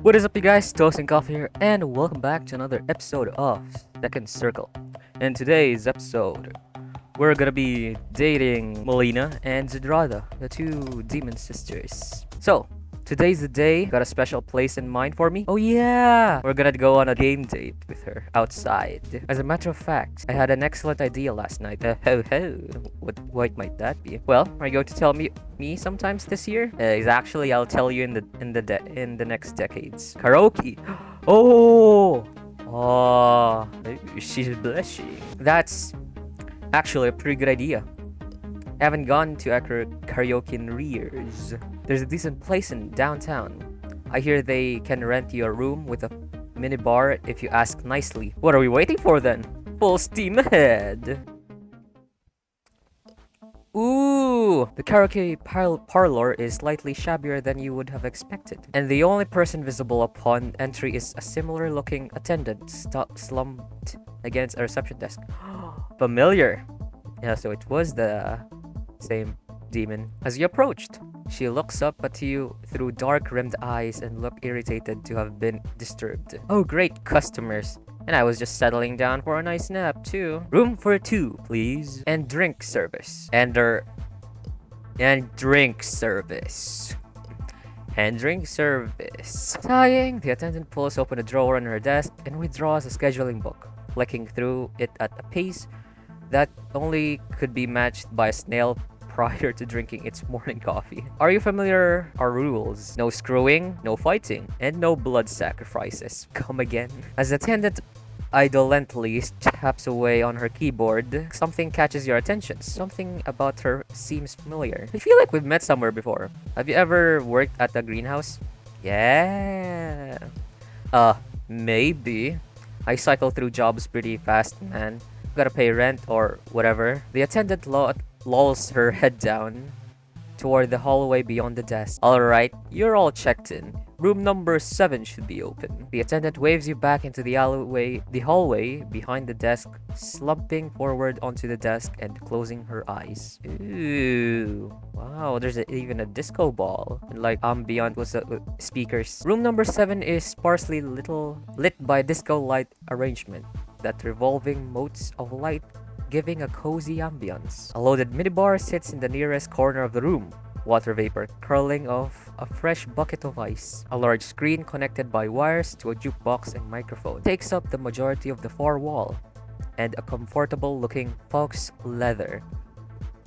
What is up, you guys? Toast and Coffee here, and welcome back to another episode of Second Circle. In today's episode, we're gonna be dating Malina and Zdrada, the two demon sisters. So, today's the day. Got a special place in mind for me? Oh yeah! We're gonna go on a game date with her outside. As a matter of fact, I had an excellent idea last night. Ho ho. What might that be? Well, are you going to tell me sometimes this year? Actually, I'll tell you in the next decades. Karaoke. Oh. Oh, she's blushing. That's actually a pretty good idea. I haven't gone to a karaoke in years. There's a decent place in downtown. I hear they can rent you a room with a mini bar if you ask nicely. What are we waiting for then? Full steam ahead! Ooh! The karaoke parlor is slightly shabbier than you would have expected. And the only person visible upon entry is a similar looking attendant slumped against a reception desk. Familiar! Yeah, so it was the same demon. As you approached, she looks up at you through dark-rimmed eyes and look irritated to have been disturbed. Oh great, customers. And I was just settling down for a nice nap too. Room for two, please. And drink service. And drink service. And drink service. Sighing, the attendant pulls open a drawer on her desk and withdraws a scheduling book, flicking through it at a pace that only could be matched by a snail prior to drinking its morning coffee. Are you familiar? Our rules: no screwing, no fighting, and no blood sacrifices. Come again. As the attendant indolently taps away on her keyboard, something catches your attention. Something about her seems familiar. I feel like we've met somewhere before. Have you ever worked at a greenhouse? Yeah. Maybe. I cycle through jobs pretty fast, man. Gotta pay rent or whatever. The attendant lolls her head down toward the hallway beyond the desk. Alright, you're all checked in. Room number 7 should be open. The attendant waves you back into the hallway behind the desk, slumping forward onto the desk and closing her eyes. Ooh. Wow, there's even a disco ball and like ambient with speakers. Room number 7 is sparsely lit by disco light arrangement, that revolving motes of light giving a cozy ambience. A loaded minibar sits in the nearest corner of the room, water vapor curling off a fresh bucket of ice. A large screen connected by wires to a jukebox and microphone takes up the majority of the far wall, and a comfortable-looking fox leather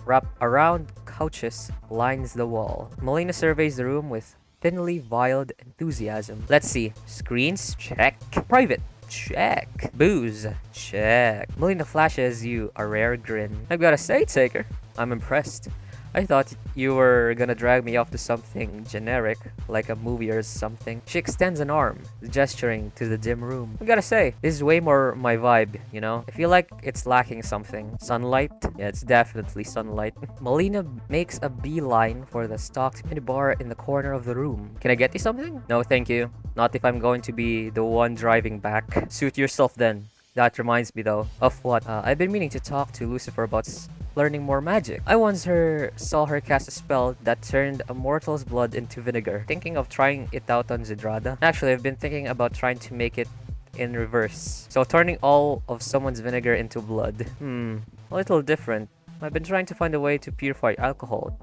wrapped around couches lines the wall. Malina surveys the room with thinly veiled enthusiasm. Let's see. Screens? Check. Private? Check. Booze? Check. Malina flashes you a rare grin. I've gotta say, Taker, I'm impressed. I thought you were gonna drag me off to something generic, like a movie or something. She extends an arm, gesturing to the dim room. I gotta say, this is way more my vibe, you know? I feel like it's lacking something. Sunlight? Yeah, it's definitely sunlight. Malina makes a beeline for the stocked minibar in the corner of the room. Can I get you something? No, thank you. Not if I'm going to be the one driving back. Suit yourself then. That reminds me though. Of what? I've been meaning to talk to Lucifer about learning more magic. I once saw her cast a spell that turned a mortal's blood into vinegar. Thinking of trying it out on Zdrada. Actually, I've been thinking about trying to make it in reverse. So turning all of someone's vinegar into blood. A little different. I've been trying to find a way to purify alcohol.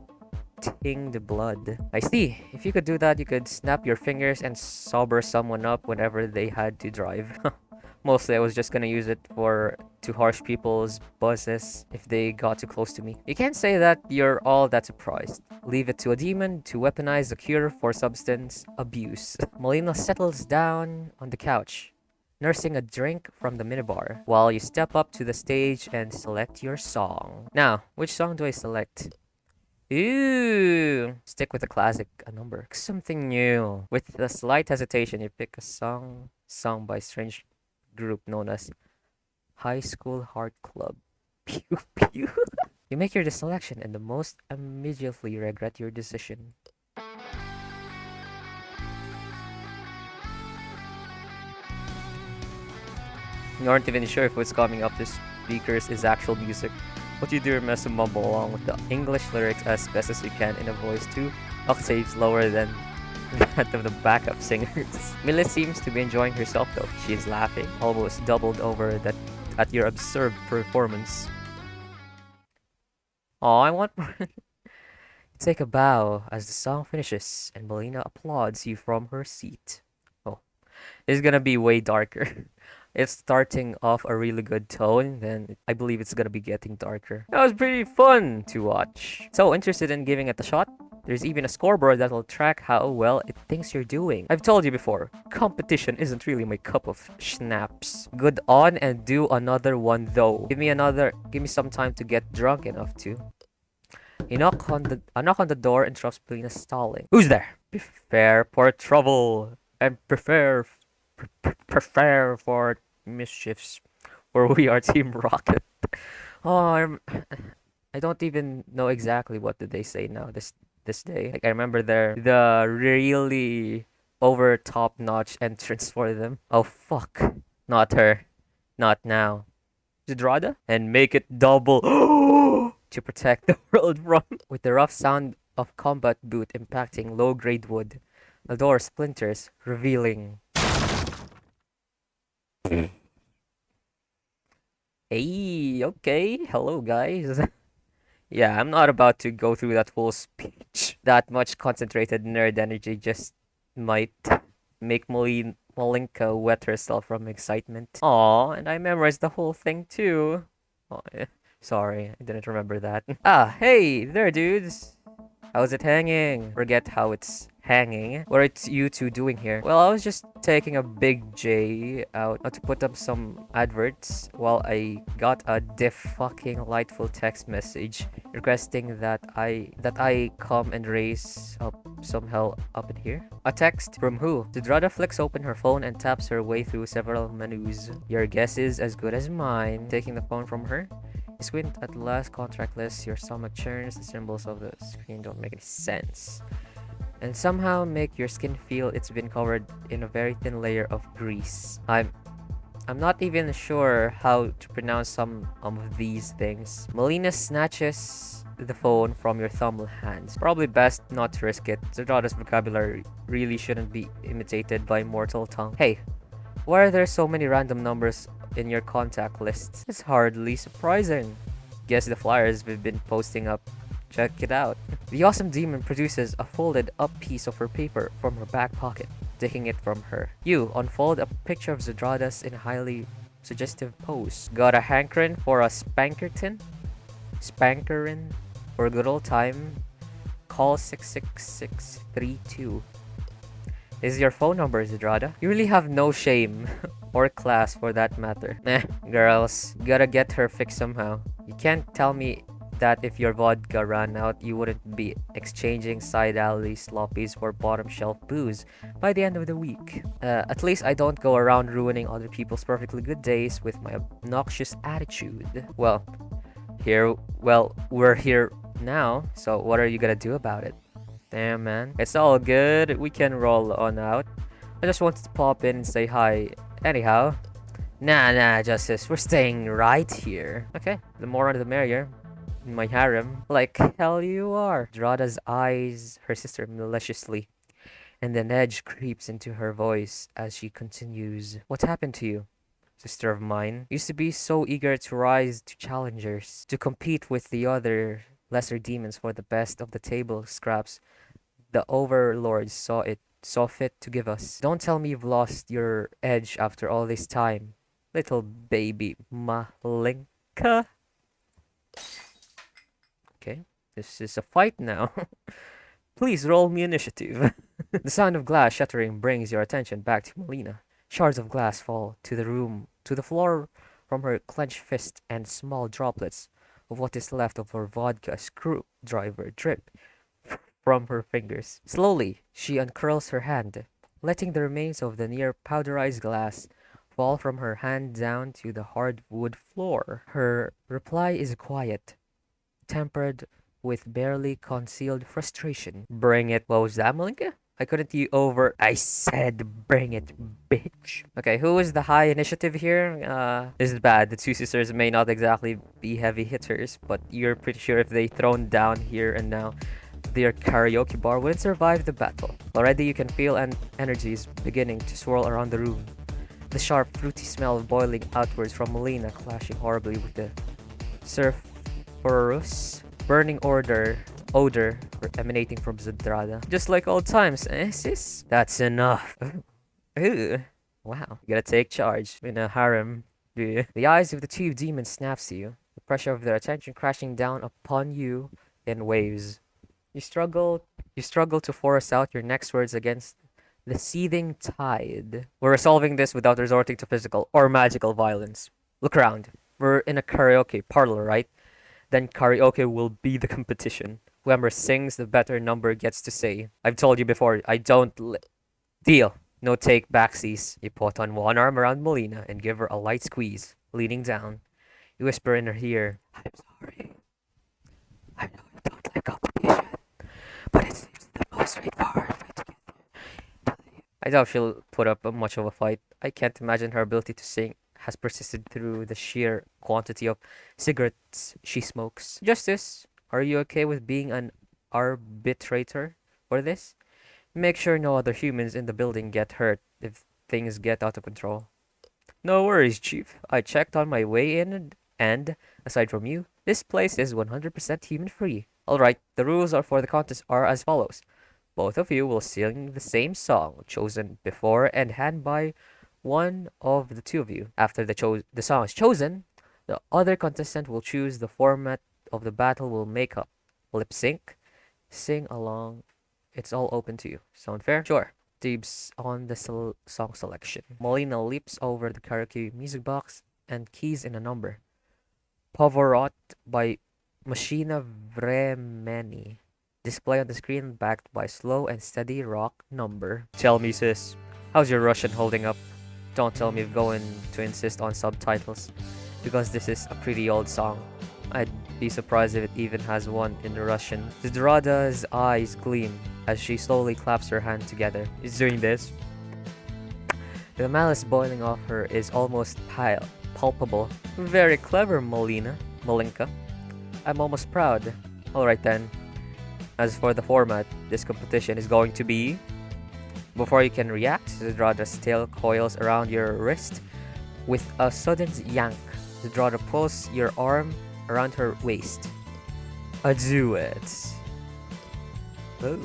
Ting the blood. I see. If you could do that, you could snap your fingers and sober someone up whenever they had to drive. Mostly, I was just gonna use it to harsh people's buzzes if they got too close to me. You can't say that you're all that surprised. Leave it to a demon to weaponize a cure for substance abuse. Malina settles down on the couch, nursing a drink from the minibar, while you step up to the stage and select your song. Now, which song do I select? Ooh, stick with the classic number. Something new. With a slight hesitation, you pick a song by strange group known as High School Heart Club. Pew pew. You make your selection and the most immediately regret your decision. You aren't even sure if what's coming up the speakers is actual music, but you do mess and mumble along with the English lyrics as best as you can in a voice 2 octaves lower than that of the backup singers. Mila seems to be enjoying herself though. She is laughing, almost doubled over that at your absurd performance. Oh, I want take a bow as the song finishes and Malina applauds you from her seat. Oh, it's gonna be way darker. It's starting off a really good tone, then I believe it's gonna be getting darker. That was pretty fun to watch. So interested in giving it a shot? There's even a scoreboard that'll track how well it thinks you're doing. I've told you before, competition isn't really my cup of schnapps. Good on and do another one though. Give me some time to get drunk enough to. A knock on the door interrupts Melina's stalling. Who's there? Prepare for trouble and prepare for mischiefs, for we are Team Rocket. Oh, I don't even know exactly what did they say now this day. Like I remember the really over top notch entrance for them. Oh fuck, not her, not now. Zdrada and make it double to protect the world from. With the rough sound of combat boot impacting low-grade wood, the door splinters, revealing. Hey, okay, hello guys. Yeah, I'm not about to go through that whole speech. That much concentrated nerd energy just might make Malinka wet herself from excitement. Aw, and I memorized the whole thing too. Oh, sorry, I didn't remember that. Ah, hey there, dudes. How's it hanging? Forget how it's hanging. What are you two doing here? Well, I was just taking a big J out to put up some adverts while I got a fucking delightful text message requesting that I come and raise up some hell up in here. A text from who? Zdrada flicks open her phone and taps her way through several menus. Your guess is as good as mine. Taking the phone from her, you squint at the last contract list, your stomach churns, the symbols of the screen don't make any sense. And somehow make your skin feel it's been covered in a very thin layer of grease. I'm not even sure how to pronounce some of these things. Malina snatches the phone from your thumb hands. Probably best not to risk it. Zdrada's vocabulary really shouldn't be imitated by mortal tongue. Hey, why are there so many random numbers in your contact list? It's hardly surprising. Guess the flyers we've been posting up. Check it out. The awesome demon produces a folded up piece of her paper from her back pocket, taking it from her. You unfold a picture of Zdrada's in a highly suggestive pose. Got a hankering for a spankerton? Spankerin? For a good old time? Call 66632. This is your phone number, Zdrada. You really have no shame. Or class for that matter. Girls, gotta get her fixed somehow. You can't tell me that if your vodka ran out, you wouldn't be exchanging side alley sloppies for bottom shelf booze by the end of the week. At least I don't go around ruining other people's perfectly good days with my obnoxious attitude. Well, we're here now, so what are you gonna do about it? Damn, man. It's all good. We can roll on out. I just wanted to pop in and say hi. Anyhow. Nah, Justice. We're staying right here. Okay, the more the merrier. In my harem. Like hell you are. Zdrada's eyes her sister maliciously, and an edge creeps into her voice as she continues. What happened to you, sister of mine? Used to be so eager to rise to challengers, to compete with the other lesser demons for the best of the table scraps the overlords saw fit to give us. Don't tell me you've lost your edge after all this time, little baby Malinka. Okay, this is a fight now. Please roll me initiative. The sound of glass shattering brings your attention back to Malina. Shards of glass fall to the floor from her clenched fist, and small droplets of what is left of her vodka screwdriver drip from her fingers. Slowly, she uncurls her hand, letting the remains of the near powderized glass fall from her hand down to the hardwood floor. Her reply is quiet, tempered with barely concealed frustration. Bring it. What was that, Malinka? I couldn't I said bring it, bitch. Okay, who is the high initiative here? This is bad. The two sisters may not exactly be heavy hitters, but you're pretty sure if they thrown down here and now, their karaoke bar wouldn't survive the battle. Already you can feel energies beginning to swirl around the room. The sharp, fruity smell of boiling outwards from Malina clashing horribly with the sulphurous, burning odor emanating from Zdrada. Just like old times, eh, sis? That's enough. Ooh. Wow. You gotta take charge in a harem, do you? The eyes of the two demons snaps you, the pressure of their attention crashing down upon you in waves. You struggle to force out your next words against the seething tide. We're resolving this without resorting to physical or magical violence. Look around. We're in a karaoke parlor, right? Then karaoke will be the competition. Whoever sings, the better number gets to say. I've told you before, I don't deal. No take backsies. You put on one arm around Malina and give her a light squeeze. Leaning down, you whisper in her ear, I'm sorry. I know you don't like competition, but it seems the most straightforward way to get. I doubt she'll put up much of a fight. I can't imagine her ability to sing has persisted through the sheer quantity of cigarettes she smokes. Justice, are you okay with being an arbitrator for this? Make sure no other humans in the building get hurt if things get out of control. No worries, Chief. I checked on my way in, and aside from you, this place is 100% human free. Alright, the rules are for the contest are as follows. Both of you will sing the same song, chosen before and hand by one of the two of you. After the song is chosen, the other contestant will choose the format of the battle will make up. Lip sync, sing along. It's all open to you. Sound fair? Sure. Dibs on the song selection. Malina leaps over the karaoke music box and keys in a number. Pavorot by Machina Vremeni. Display on the screen backed by slow and steady rock number. Tell me, sis, how's your Russian holding up? Don't tell me you're going to insist on subtitles, because this is a pretty old song. I'd be surprised if it even has one in Russian. Zdrada's eyes gleam as she slowly claps her hand together. Is doing this. The malice boiling off her is almost palpable. Very clever, Malinka. I'm almost proud. Alright then. As for the format, this competition is going to be... Before you can react, Zdrada's tail coils around your wrist. With a sudden yank, Zdrada pulls your arm around her waist. A duet. Oh.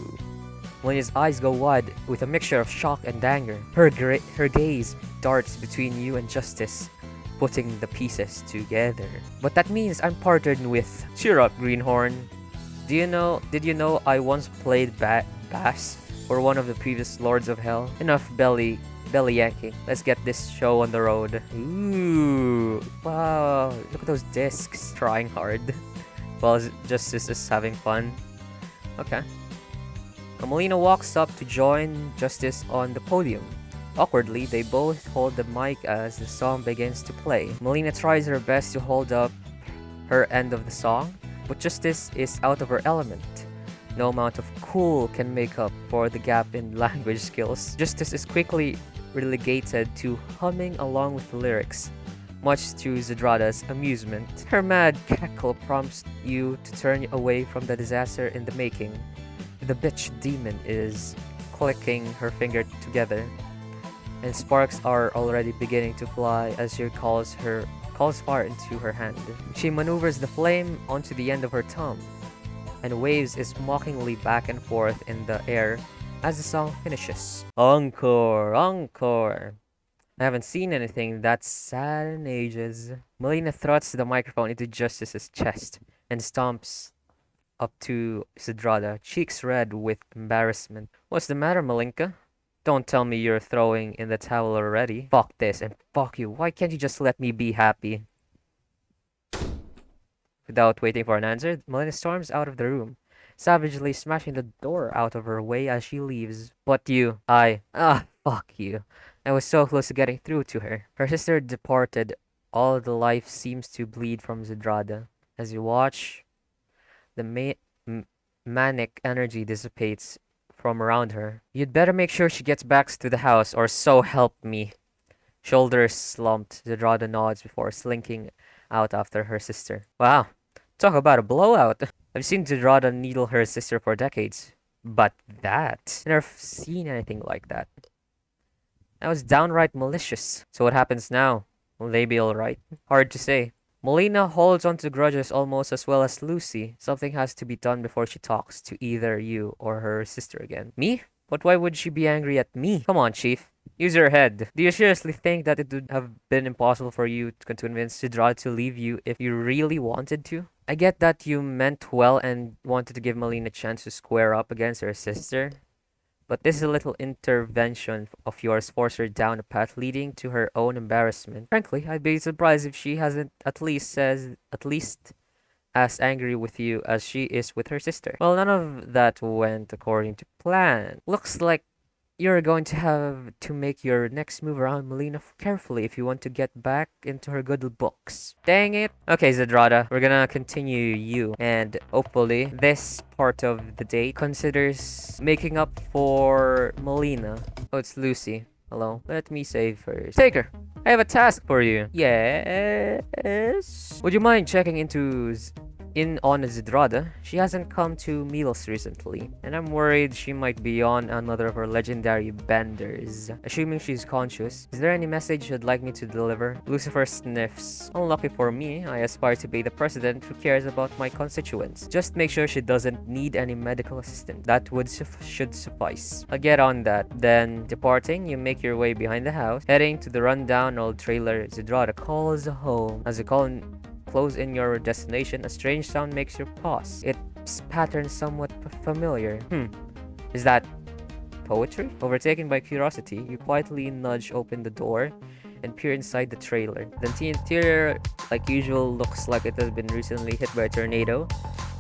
When his eyes go wide with a mixture of shock and anger, her gaze darts between you and Justice, putting the pieces together. But that means I'm partnered with... Cheer up, Greenhorn. Did you know I once played bass for one of the previous Lords of Hell? Enough belly yanking. Let's get this show on the road. Ooh, wow, look at those discs. Trying hard. While Justice is having fun. Okay. Malina walks up to join Justice on the podium. Awkwardly, they both hold the mic as the song begins to play. Malina tries her best to hold up her end of the song, but Justice is out of her element. No amount of cool can make up for the gap in language skills. Justice is quickly relegated to humming along with the lyrics, much to Zdrada's amusement. Her mad cackle prompts you to turn away from the disaster in the making. The bitch demon is clicking her finger together, and sparks are already beginning to fly as she calls fire into her hand. She maneuvers the flame onto the end of her tongue, and waves it mockingly back and forth in the air as the song finishes. Encore! Encore! I haven't seen anything that sad in ages. Malina thrusts the microphone into Justice's chest and stomps up to Zdrada, cheeks red with embarrassment. What's the matter, Malinka? Don't tell me you're throwing in the towel already. Fuck this and fuck you. Why can't you just let me be happy? Without waiting for an answer, Malina storms out of the room, savagely smashing the door out of her way as she leaves. But you, fuck you. I was so close to getting through to her. Her sister departed. All the life seems to bleed from Zdrada. As you watch, the manic energy dissipates from around her. You'd better make sure she gets back to the house, or so help me. Shoulders slumped, Zdrada nods before slinking out after her sister. Wow, talk about a blowout. I've seen Zdrada needle her sister for decades, but that, I've never seen anything like that. That was downright malicious. So what happens now? Will they be alright? Hard to say. Malina holds on to grudges almost as well as Lucy. Something has to be done before she talks to either you or her sister again. Me? But why would she be angry at me? Come on, Chief. Use your head. Do you seriously think that it would have been impossible for you to convince Sidra to leave you if you really wanted to? I get that you meant well and wanted to give Malina a chance to square up against her sister, but this little intervention of yours forced her down a path leading to her own embarrassment. Frankly, I'd be surprised if she hasn't at least as angry with you as she is with her sister. Well, none of that went according to plan. Looks like you're going to have to make your next move around Malina carefully if you want to get back into her good books. Dang it. Okay, Zdrada, we're gonna continue you. And hopefully, this part of the date considers making up for Malina. Oh, it's Lucy. Hello. Let me save first. Take her. I have a task for you. Yes? Would you mind checking in on Zdrada? She hasn't come to meals recently, and I'm worried she might be on another of her legendary benders. Assuming she's conscious, is there any message you'd like me to deliver? Lucifer sniffs. Unlucky for me, I aspire to be the president who cares about my constituents. Just make sure she doesn't need any medical assistance. That should suffice. I'll get on that. Then, departing, you make your way behind the house, heading to the rundown old trailer Zdrada calls home. As you close in your destination, a strange sound makes you pause. Its pattern somewhat familiar. Is that poetry? Overtaken by curiosity, you quietly nudge open the door and peer inside the trailer. The interior, like usual, looks like it has been recently hit by a tornado.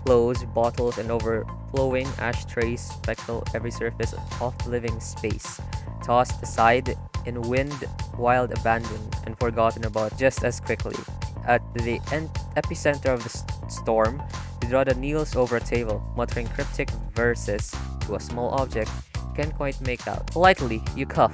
Clothes, bottles, and overflowing ashtrays speckle every surface of living space, tossed aside in wind, wild, abandoned, and forgotten about just as quickly. At the epicenter of the storm, Zdrada kneels over a table, muttering cryptic verses to a small object you can't quite make out. Politely, you cough.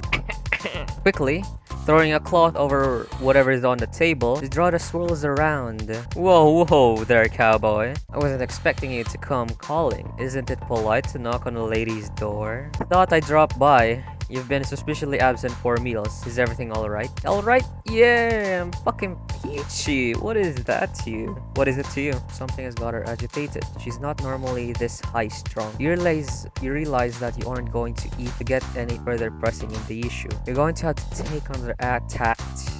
Quickly, throwing a cloth over whatever is on the table, Zdrada swirls around. Whoa there, cowboy. I wasn't expecting you to come calling. Isn't it polite to knock on a lady's door? Thought I'd drop by. You've been suspiciously absent for meals. Is everything alright? Alright? Yeah, I'm fucking peachy. What is that to you? What is it to you? Something has got her agitated. She's not normally this high-strung. You realize that you aren't going to eat to get any further pressing in the issue. You're going to have to take on the tact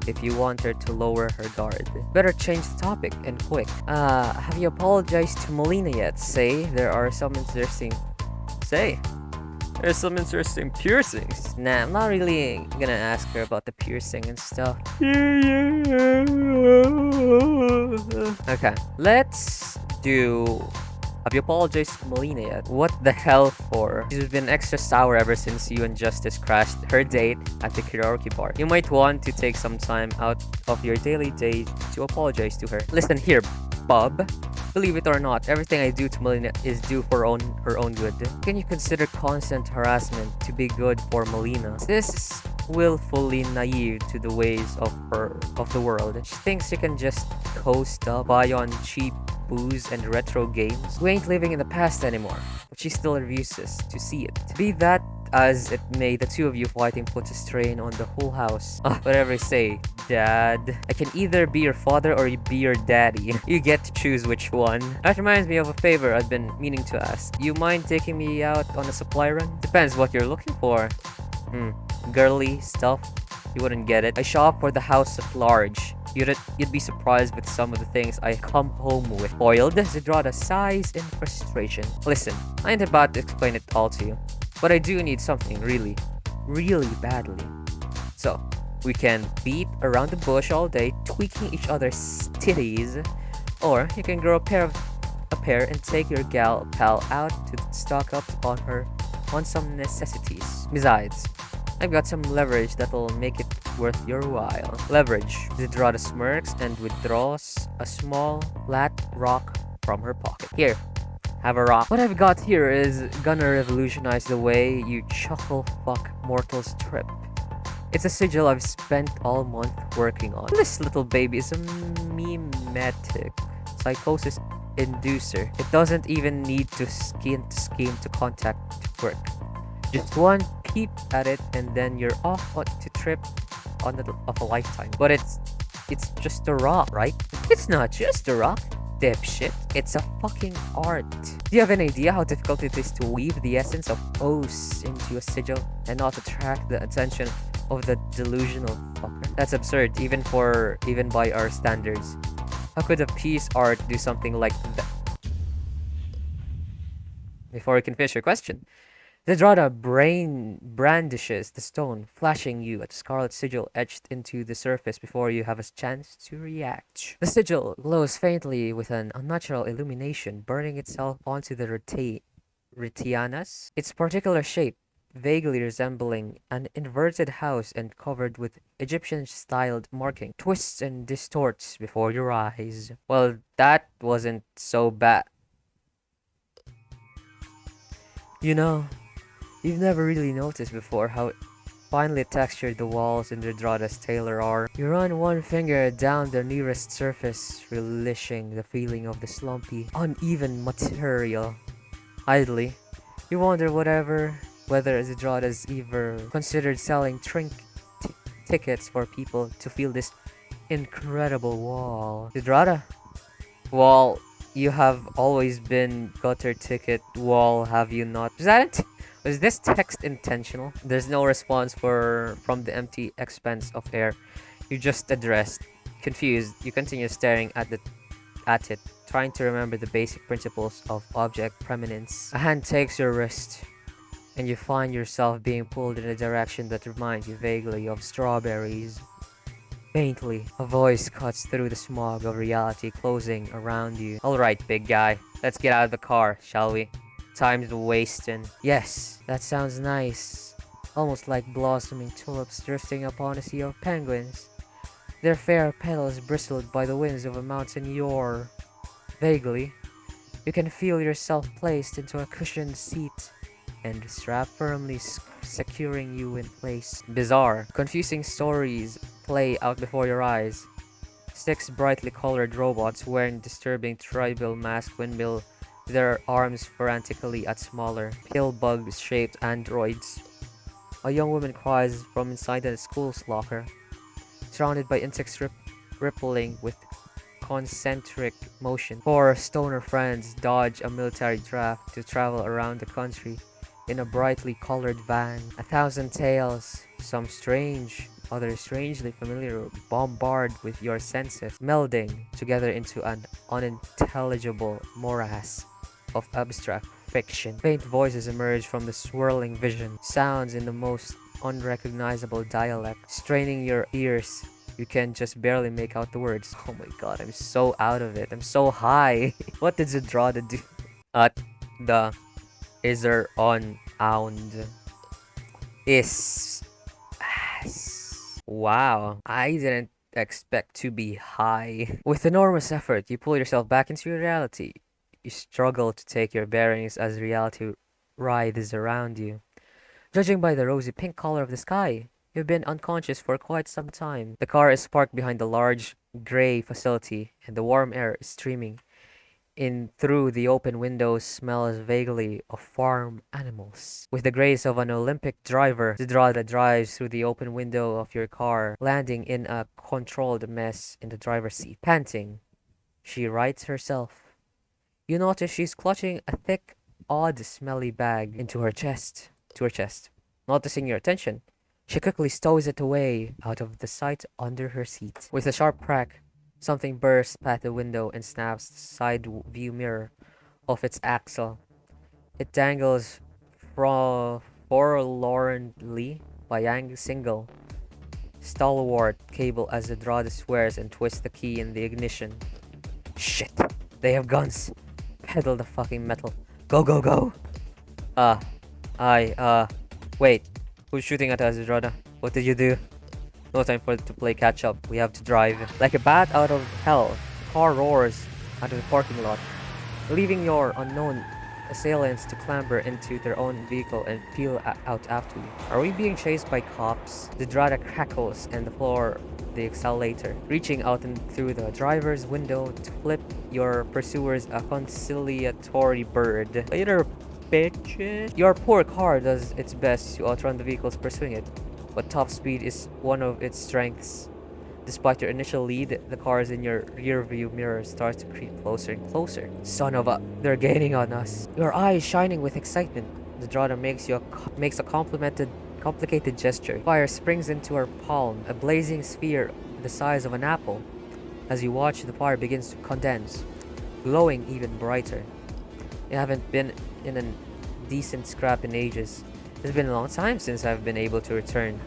if you want her to lower her guard. Better change the topic, and quick. Have you apologized to Malina yet? There's some interesting piercings. Nah, I'm not really gonna ask her about the piercing and stuff. Okay, let's do... Have you apologized to Malina yet? What the hell for? She's been extra sour ever since you and Justice crashed her date at the karaoke bar. You might want to take some time out of your daily day to apologize to her. Listen here, Bob. Believe it or not, everything I do to Malina is due for her own good. Can you consider constant harassment to be good for Malina? This is willfully naive to the ways of the world. She thinks she can just coast up, buy on cheap booze and retro games. We ain't living in the past anymore, but she still refuses to see it. Be that as it may, the two of you fighting puts a strain on the whole house. Whatever I say, Dad. I can either be your father or be your daddy. You get to choose which one. That reminds me of a favor I've been meaning to ask. You mind taking me out on a supply run? Depends what you're looking for. Girly stuff? You wouldn't get it. I shop for the house at large. You'd be surprised with some of the things I come home with. Foiled, Zdrada sighs in frustration. Listen, I ain't about to explain it all to you, but I do need something really badly. So, we can beat around the bush all day, tweaking each other's titties, or you can grow a pair and take your gal pal out to stock up on some necessities. Besides, I've got some leverage that'll make it worth your while. Leverage. Zdrada smirks and withdraws a small, flat rock from her pocket. Here, have a rock. What I've got here is gonna revolutionize the way you chuckle fuck mortals trip. It's a sigil I've spent all month working on. This little baby is a mimetic psychosis inducer. It doesn't even need to skin to skin to contact to work. Just one peep at it and then you're off to trip on the of a lifetime. But it's just a rock, right? It's not just a rock, dipshit. It's a fucking art. Do you have an idea how difficult it is to weave the essence of O's into a sigil and not attract the attention of the delusional fucker? That's absurd, even by our standards. How could a piece art do something like that? Before you can finish your question, Zdrada brandishes the stone, flashing you a scarlet sigil etched into the surface before you have a chance to react. The sigil glows faintly with an unnatural illumination, burning itself onto the retianas. Its particular shape, vaguely resembling an inverted house and covered with Egyptian-styled marking, twists and distorts before your eyes. Well, that wasn't so bad. You know, you've never really noticed before how finely textured the walls in Zdrada's tailor are. You run one finger down the nearest surface, relishing the feeling of the slumpy, uneven material. Idly, you wonder whether Zdrada's ever considered selling tickets for people to feel this incredible wall. Zdrada? Wall, you have always been gutter ticket wall, have you not? Was this text intentional? There's no response from the empty expanse of air you just addressed. Confused, you continue staring at it, trying to remember the basic principles of object permanence. A hand takes your wrist, and you find yourself being pulled in a direction that reminds you vaguely of strawberries. Faintly, a voice cuts through the smog of reality closing around you. Alright, big guy, let's get out of the car, shall we? Time's wasting. Yes, that sounds nice. Almost like blossoming tulips drifting upon a sea of penguins. Their fair petals bristled by the winds of a mountain yore. Vaguely, you can feel yourself placed into a cushioned seat and strap firmly securing you in place. Bizarre, confusing stories play out before your eyes. 6 brightly colored robots wearing disturbing tribal mask windmill their arms frantically at smaller, pill-bug-shaped androids. A young woman cries from inside the school's locker, surrounded by insects rippling with concentric motion. 4 stoner friends dodge a military draft to travel around the country in a brightly colored van. 1,000 tales, some strange, others strangely familiar, bombard with your senses, melding together into an unintelligible morass of abstract fiction. Faint voices emerge from the swirling vision, sounds in the most unrecognizable dialect, straining your ears. You can just barely make out the words. Oh my god, I'm so out of it. I'm so high. What did Zdrada do? At the Iser on ound is wow, I didn't expect to be high. With enormous effort, you pull yourself back into reality. You struggle to take your bearings as reality writhes around you. Judging by the rosy pink color of the sky, you've been unconscious for quite some time. The car is parked behind a large gray facility, and the warm air is streaming in through the open windows. Smells vaguely of farm animals. With the grace of an Olympic driver, Zdrada drives through the open window of your car, landing in a controlled mess in the driver's seat. Panting, she rights herself. You notice she's clutching a thick, odd, smelly bag to her chest. Noticing your attention, she quickly stows it away out of the sight under her seat. With a sharp crack, something bursts past the window and snaps the side view mirror of its axle. It dangles forlornly by a single, stalwart cable as the Zdrada swears and twists the key in the ignition. Shit, they have guns. Pedal the fucking metal. Go, go, go! Wait. Who's shooting at us, Zdrada? What did you do? No time for it to play catch up. We have to drive. Like a bat out of hell, the car roars out of the parking lot, leaving your unknown assailants to clamber into their own vehicle and peel out after you. Are we being chased by cops? The Zdrada crackles and the floor the accelerator, reaching out and through the driver's window to flip your pursuers a conciliatory bird. Later, bitches. Your poor car does its best to outrun the vehicles pursuing it, but top speed is one of its strengths. Despite your initial lead, the cars in your rearview mirror start to creep closer and closer. Son of a... They're gaining on us. Your eyes shining with excitement. Zdrada makes a complicated gesture. Fire springs into her palm, a blazing sphere the size of an apple. As you watch, the fire begins to condense, glowing even brighter. You haven't been in a decent scrap in ages. It's been a long time since I've been able to return.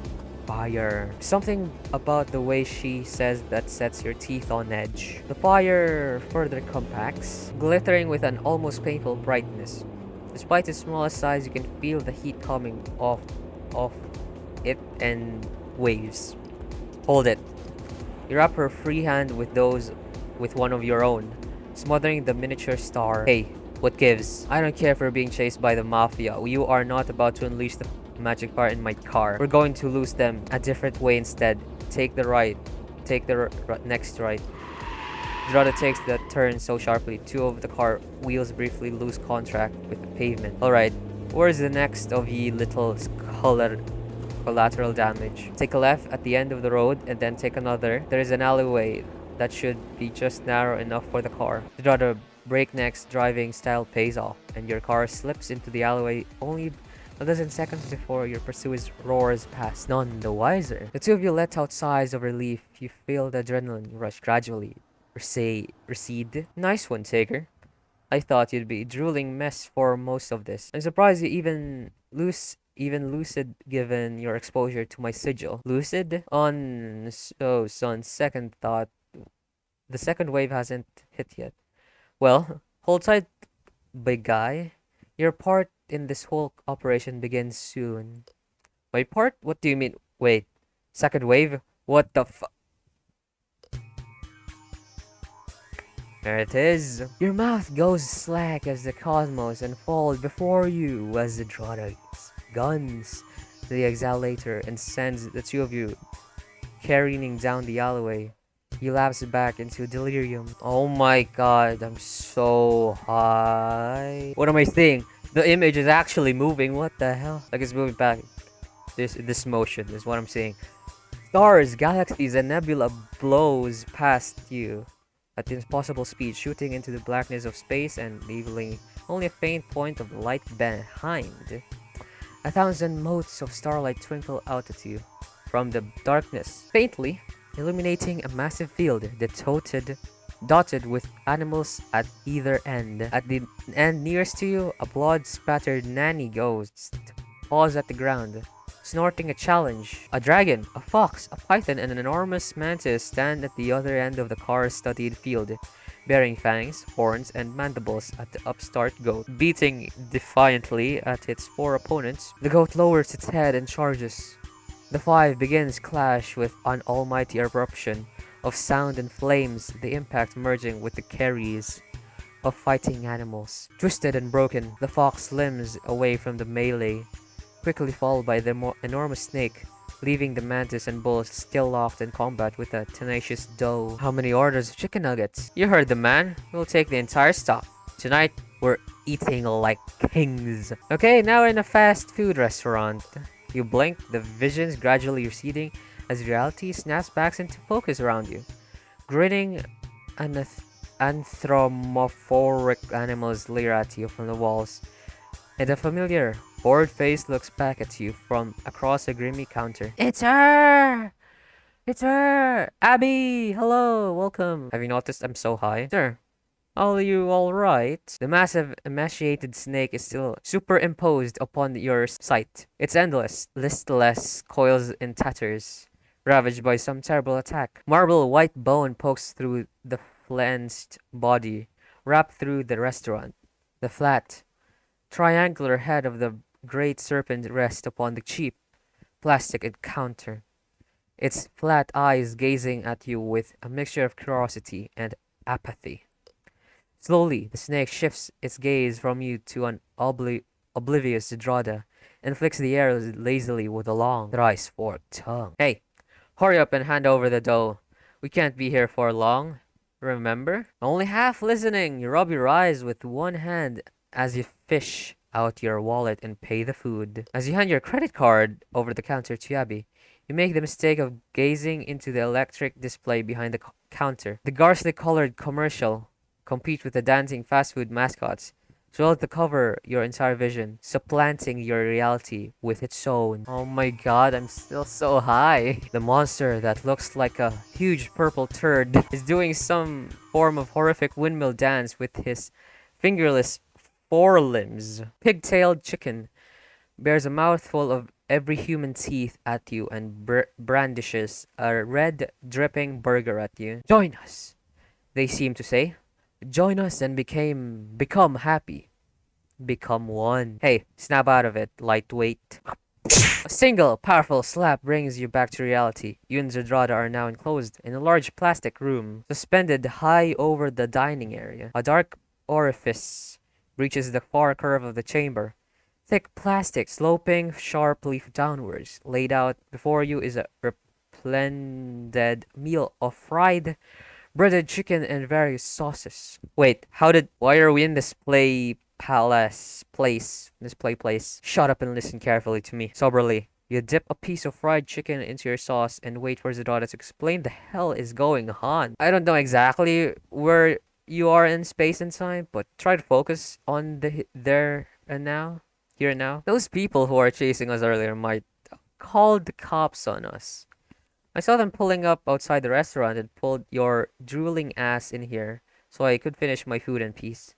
Fire. Something about the way she says that sets your teeth on edge. The fire further compacts, glittering with an almost painful brightness. Despite its smallest size, you can feel the heat coming off it and waves. Hold it. You wrap her free hand with one of your own, smothering the miniature star. Hey, what gives? I don't care for being chased by the mafia. You are not about to unleash the magic fire in my car. We're going to lose them a different way instead. Take the right. Take the next right. Zdrada takes the turn so sharply, two of the car wheels briefly lose contact with the pavement. Alright, where's the next of ye little collateral damage? Take a left at the end of the road and then take another. There is an alleyway that should be just narrow enough for the car. Zdrada breakneck driving style pays off, and your car slips into the alleyway only a dozen seconds before your pursuer roars past, none the wiser. The two of you let out sighs of relief. You feel the adrenaline rush gradually recede. Nice one, Taker. I thought you'd be a drooling mess for most of this. I'm surprised you even lucid given your exposure to my sigil. Lucid? On second thought, the second wave hasn't hit yet. Well, hold tight, big guy. Your part in this whole operation begins soon. My part? What do you mean? Wait, second wave? What the fu- There it is. Your mouth goes slack as the cosmos unfolds before you as the Zdrada guns the exhalator and sends the two of you careening down the alleyway. He laughs back into delirium. Oh my god, I'm so high. What am I seeing? The image is actually moving. What the hell? Like it's moving back. This motion is what I'm seeing. Stars, galaxies, and nebula blows past you at impossible speed, shooting into the blackness of space and leaving only a faint point of light behind. 1,000 motes of starlight twinkle out at you from the darkness, faintly illuminating a massive field dotted with animals at either end. At the end nearest to you, a blood-spattered nanny ghost paws at the ground, snorting a challenge. A dragon, a fox, a python, and an enormous mantis stand at the other end of the car-studded field, bearing fangs, horns, and mandibles at the upstart goat. Beating defiantly at its four opponents, the goat lowers its head and charges. The five begins clash with an almighty eruption of sound and flames, the impact merging with the carries of fighting animals. Twisted and broken, the fox limbs away from the melee, quickly followed by the enormous snake, leaving the mantis and bulls still locked in combat with a tenacious doe. How many orders of chicken nuggets? You heard the man. We'll take the entire stock. Tonight, we're eating like kings. Okay, now we're in a fast food restaurant. You blink, the visions gradually receding as reality snaps back into focus around you. Grinning anthropomorphic animals leer at you from the walls, and a familiar, bored face looks back at you from across a grimy counter. It's her! It's her! Abby! Hello! Welcome! Have you noticed I'm so high? Sure. Are you alright? The massive emaciated snake is still superimposed upon your sight. Its endless, listless coils in tatters, ravaged by some terrible attack. Marble white bone pokes through the flensed body, wrapped through the restaurant. The flat, triangular head of the great serpent rests upon the cheap, plastic counter, its flat eyes gazing at you with a mixture of curiosity and apathy. Slowly, the snake shifts its gaze from you to an oblivious Zdrada and flicks the air lazily with a long, thrice-forked tongue. Hey, Hurry up and hand over the dough. We can't be here for long. Remember? Only half listening. You rub your eyes with one hand as you fish out your wallet and pay the food. As you hand your credit card over the counter to Abby, you make the mistake of gazing into the electric display behind the counter. The ghastly colored commercial compete with the dancing fast food mascots, so to cover your entire vision, supplanting your reality with its own. Oh my god, I'm still so high. The monster that looks like a huge purple turd is doing some form of horrific windmill dance with his fingerless forelimbs. Pig-tailed chicken bears a mouthful of every human teeth at you and brandishes a red, dripping burger at you. Join us, they seem to say. Join us and become happy. Become one. Hey, snap out of it, lightweight. A single powerful slap brings you back to reality. You and Zdrada are now enclosed in a large plastic room, suspended high over the dining area. A dark orifice reaches the far curve of the chamber. Thick plastic sloping sharply downwards. Laid out before you is a resplendent meal of fried, breaded chicken and various sauces. Wait, why are we in this play place? Shut up and listen carefully to me. Soberly. You dip a piece of fried chicken into your sauce and wait for Zdrada to explain the hell is going on. I don't know exactly where you are in space and time, but try to focus on the there and now. Here and now. Those people who are chasing us earlier might call the cops on us. I saw them pulling up outside the restaurant and pulled your drooling ass in here so I could finish my food in peace.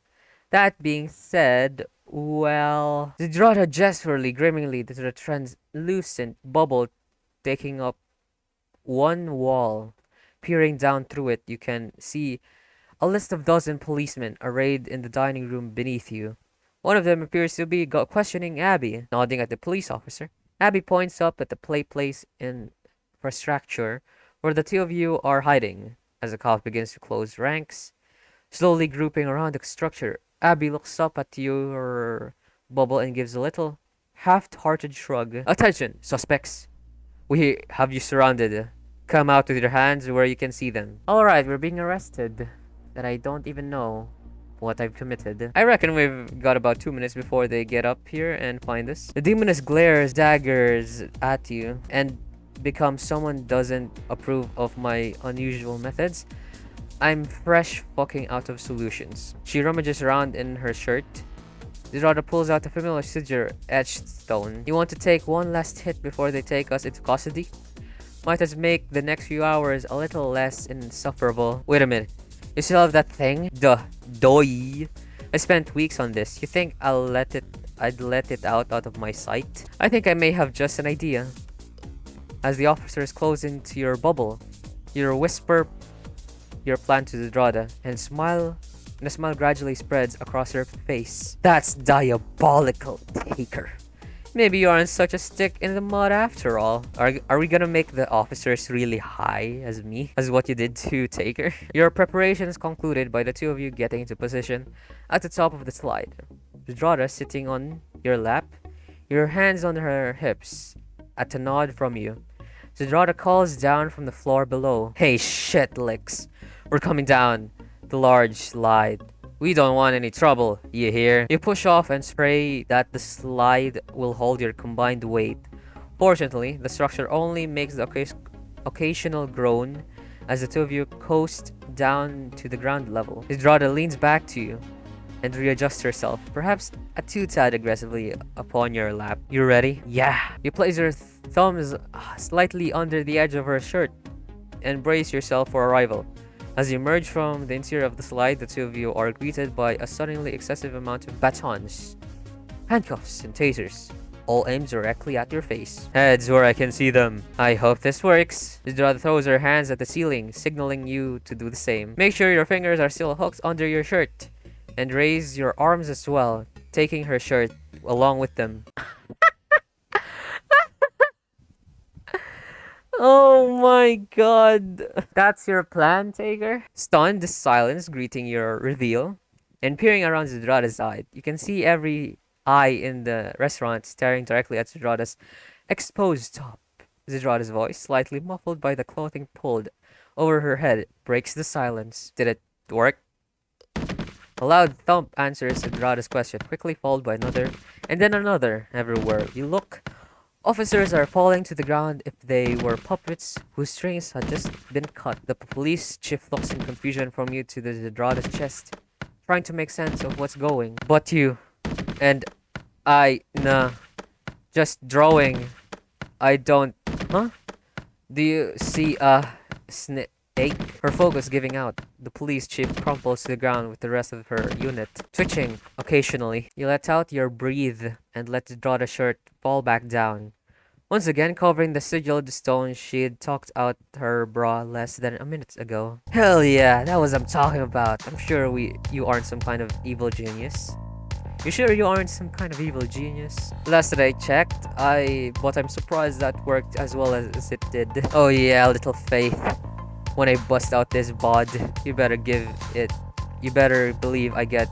That being said, well, Zdrada gestured grimmingly to the translucent bubble taking up one wall. Peering down through it, you can see a list of dozen policemen arrayed in the dining room beneath you. One of them appears to be questioning Abby, nodding at the police officer. Abby points up at the place infrastructure where the two of you are hiding. As the cop begins to close ranks, slowly grouping around the structure, Abby looks up at your bubble and gives a little half-hearted shrug. Attention, suspects! We have you surrounded. Come out with your hands where you can see them. Alright, we're being arrested. That I don't even know what I've committed. I reckon we've got about 2 minutes before they get up here and find us. The demoness glares daggers at you and becomes someone doesn't approve of my unusual methods. I'm fresh fucking out of solutions. She rummages around in her shirt. Zdrada pulls out a familiar sigil etched stone. You want to take one last hit before they take us into custody? Might as make the next few hours a little less insufferable. Wait a minute. You still have that thing? Doi. I spent weeks on this. You think I'd let it out of my sight? I think I may have just an idea. As the officers close into your bubble, you whisper your plan to Zdrada and a smile gradually spreads across her face. That's diabolical, Taker. Maybe you aren't such a stick in the mud after all. Are we gonna make the officers really high as me? As what you did to Taker? Your preparations concluded by the two of you getting into position at the top of the slide. Zdrada sitting on your lap, your hands on her hips, at a nod from you. Zdrada calls down from the floor below. Hey shitlicks, we're coming down the large slide. We don't want any trouble, you hear? You push off and pray that the slide will hold your combined weight. Fortunately, the structure only makes the occasional groan as the two of you coast down to the ground level. Zdrada leans back to you and readjusts herself, perhaps a two-tad aggressively upon your lap. You ready? Yeah. You place your thumbs slightly under the edge of her shirt and brace yourself for arrival. As you emerge from the interior of the slide, the two of you are greeted by a stunningly excessive amount of batons, handcuffs, and tasers, all aimed directly at your face. Heads where I can see them. I hope this works. Zdrada throws her hands at the ceiling, signaling you to do the same. Make sure your fingers are still hooked under your shirt, and raise your arms as well, taking her shirt along with them. Oh my god. That's your plan, Taker? Stunned silence greeting your reveal. And peering around Zdrada's side, you can see every eye in the restaurant staring directly at Zdrada's exposed top. Zdrada's voice, slightly muffled by the clothing pulled over her head, breaks the silence. Did it work? A loud thump answers Zdrada's question, quickly followed by another, and then another. Everywhere you look, officers are falling to the ground if they were puppets whose strings had just been cut. The police chief looks in confusion from you to the Zdrada's chest, trying to make sense of what's going. But you and nah, just drawing. I don't. Huh? Do you see a snake? Her focus giving out. The police chief crumples to the ground with the rest of her unit, twitching occasionally. You let out your breathe and let the Zdrada shirt fall back down, once again covering the sigil of the stone she'd tucked out her bra less than a minute ago. Hell yeah, that was what I'm talking about. I'm sure you aren't some kind of evil genius. You sure you aren't some kind of evil genius? Last that I checked, but I'm surprised that worked as well as it did. Oh yeah, little faith. When I bust out this bod, you better believe I get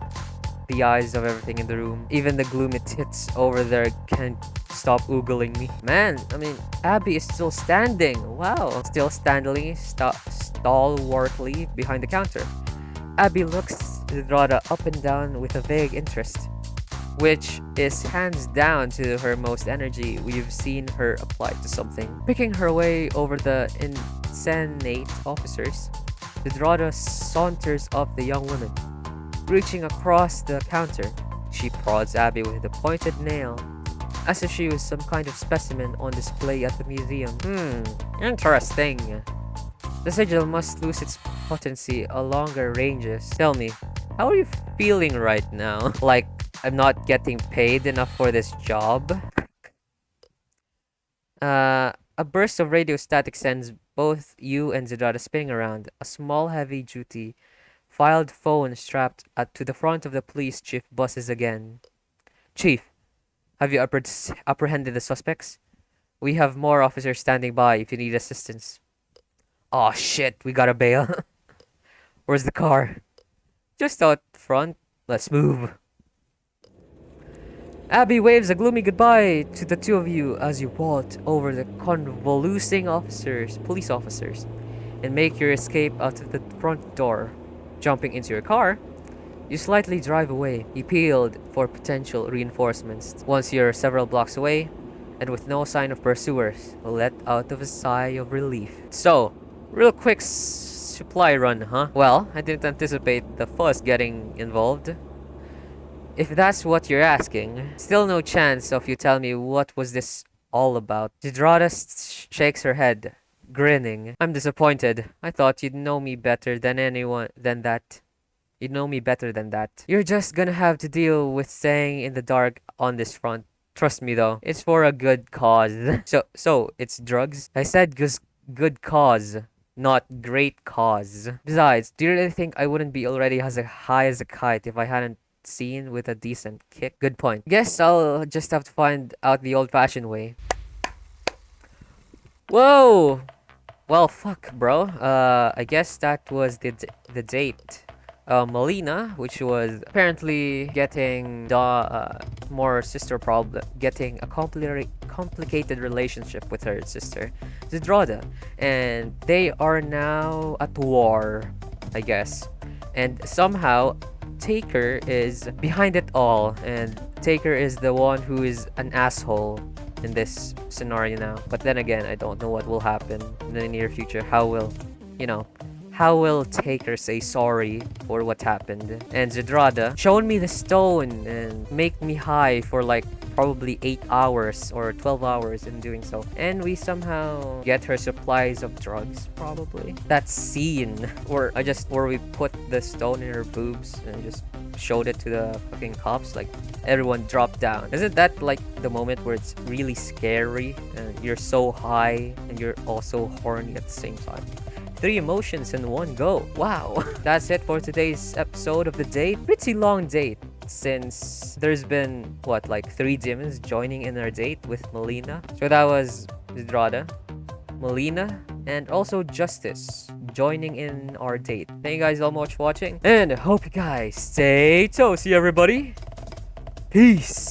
the eyes of everything in the room. Even the gloomy tits over there can't stop oogling me. Man, I mean, Abby is still standing. Wow. Still standing, stalwartly behind the counter. Abby looks Zdrada up and down with a vague interest, which is hands down to her most energy we've seen her apply to something. Picking her way over the insensate officers, Zdrada saunters up the young woman. Reaching across the counter, she prods Abby with a pointed nail, as if she was some kind of specimen on display at the museum. Interesting. The sigil must lose its potency at longer ranges. Tell me, how are you feeling right now? Like, I'm not getting paid enough for this job? A burst of radio static sends both you and Zdrada spinning around. A small, heavy-duty, filed phone strapped to the front of the police chief buzzes again. Chief, have you apprehended the suspects? We have more officers standing by if you need assistance. Aw, shit, we gotta bail. Where's the car? Just out front. Let's move. Abby waves a gloomy goodbye to the two of you as you vault over the convulsing police officers, and make your escape out of the front door. Jumping into your car, you slightly drive away. You peeled for potential reinforcements. Once you're several blocks away, and with no sign of pursuers, let out of a sigh of relief. So, real quick supply run, huh? Well, I didn't anticipate the fuss getting involved. If that's what you're asking, still no chance of you telling me what was this all about. Zdrada shakes her head, grinning. I'm disappointed. I thought you'd know me better than that. You'd know me better than that. You're just gonna have to deal with staying in the dark on this front. Trust me though, it's for a good cause. So it's drugs? I said good cause, not great cause. Besides, do you really think I wouldn't be already as high as a kite if I hadn't seen with a decent kick? Good point. Guess I'll just have to find out the old-fashioned way. Whoa! Well, fuck, bro. I guess that was the date. Malina, which was apparently getting more sister problem, getting a complicated relationship with her sister, Zdrada, and they are now at war, I guess. And somehow Taker is behind it all, and Taker is the one who is an asshole in this scenario now. But then again, I don't know what will happen in the near future. How will Taker say sorry for what happened? And Zdrada showed me the stone and make me high for like probably 8 hours or 12 hours in doing so. And we somehow get her supplies of drugs, probably. That scene where we put the stone in her boobs and just showed it to the fucking cops, like everyone dropped down. Isn't that like the moment where it's really scary and you're so high and you're also horny at the same time? 3 emotions in one go. Wow. That's it for today's episode of the date. Pretty long date, since there's been like 3 demons joining in our date with Malina. So that was Zdrada, Malina, and also Justice joining in our date. Thank you guys all much for watching, and I hope you guys stay toasty, everybody. Peace.